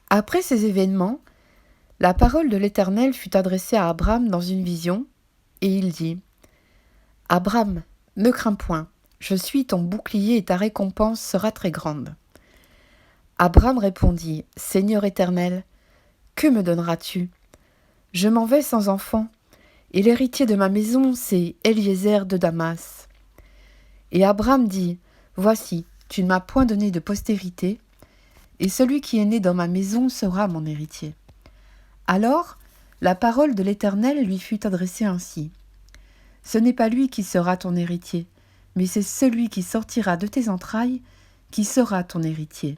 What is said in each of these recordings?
Après ces événements, la parole de l'Éternel fut adressée à Abram dans une vision, et il dit : « Abram, ne crains point, je suis ton bouclier et ta récompense sera très grande. » Abram répondit : « Seigneur Éternel, que me donneras-tu ? Je m'en vais sans enfant, et l'héritier de ma maison, c'est Eliezer de Damas. » Et Abram dit : « Voici, tu ne m'as point donné de postérité, et celui qui est né dans ma maison sera mon héritier. » Alors, la parole de l'Éternel lui fut adressée ainsi : « Ce n'est pas lui qui sera ton héritier, mais c'est celui qui sortira de tes entrailles qui sera ton héritier. »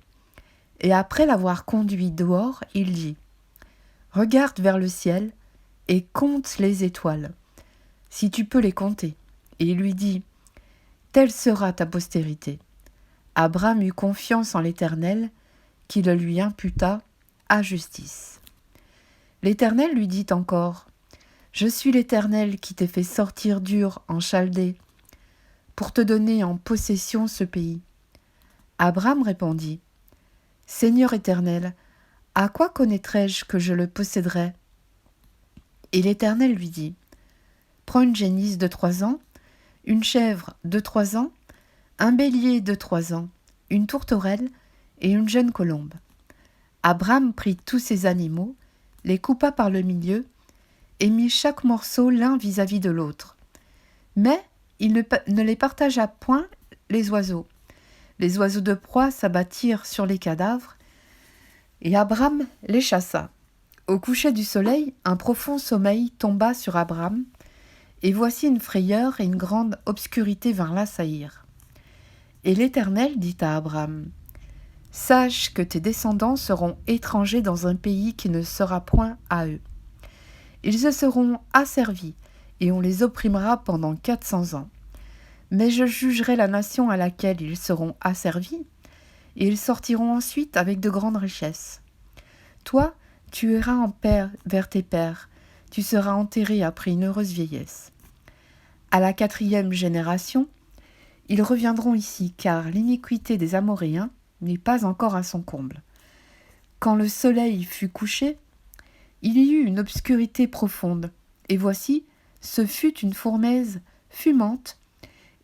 Et après l'avoir conduit dehors, il dit : « Regarde vers le ciel et compte les étoiles, si tu peux les compter. » Et il lui dit : « Telle sera ta postérité. » Abram eut confiance en l'Éternel, qui le lui imputa à justice. L'Éternel lui dit encore : « Je suis l'Éternel qui t'ai fait sortir d'Ur en Chaldée, pour te donner en possession ce pays. » Abram répondit : « Seigneur Éternel, à quoi connaîtrai-je que je le posséderai ? » Et l'Éternel lui dit : « Prends une génisse de 3 ans, une chèvre de 3 ans, un bélier de 3 ans, une tourterelle et une jeune colombe. » Abram prit tous ces animaux, les coupa par le milieu, et mit chaque morceau l'un vis-à-vis de l'autre. Mais il ne les partagea point les oiseaux. Les oiseaux de proie s'abattirent sur les cadavres, et Abram les chassa. Au coucher du soleil, un profond sommeil tomba sur Abram, et voici une frayeur et une grande obscurité vinrent l'assaillir. Et l'Éternel dit à Abram : « Sache que tes descendants seront étrangers dans un pays qui ne sera point à eux. Ils se seront asservis, et on les opprimera pendant 400 ans. Mais je jugerai la nation à laquelle ils seront asservis, et ils sortiront ensuite avec de grandes richesses. Toi, tu iras en paix vers tes pères, tu seras enterré après une heureuse vieillesse. À la 4e génération, ils reviendront ici, car l'iniquité des Amoréens n'est pas encore à son comble. Quand le soleil fut couché, il y eut une obscurité profonde, et voici, ce fut une fournaise fumante,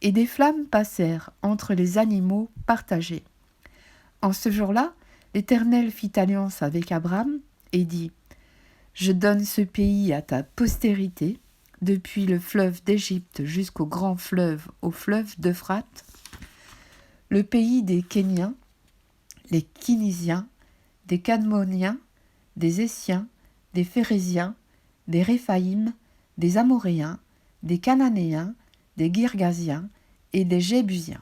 et des flammes passèrent entre les animaux partagés. En ce jour-là, l'Éternel fit alliance avec Abram et dit : « Je donne ce pays à ta postérité, depuis le fleuve d'Égypte jusqu'au grand fleuve, au fleuve d'Euphrate, le pays des Kéniens, les Kinisiens, des Cadmoniens, des Essiens, des Phérésiens, des Réphaïm, des Amoréens, des Cananéens, des Girgasiens et des Jébusiens.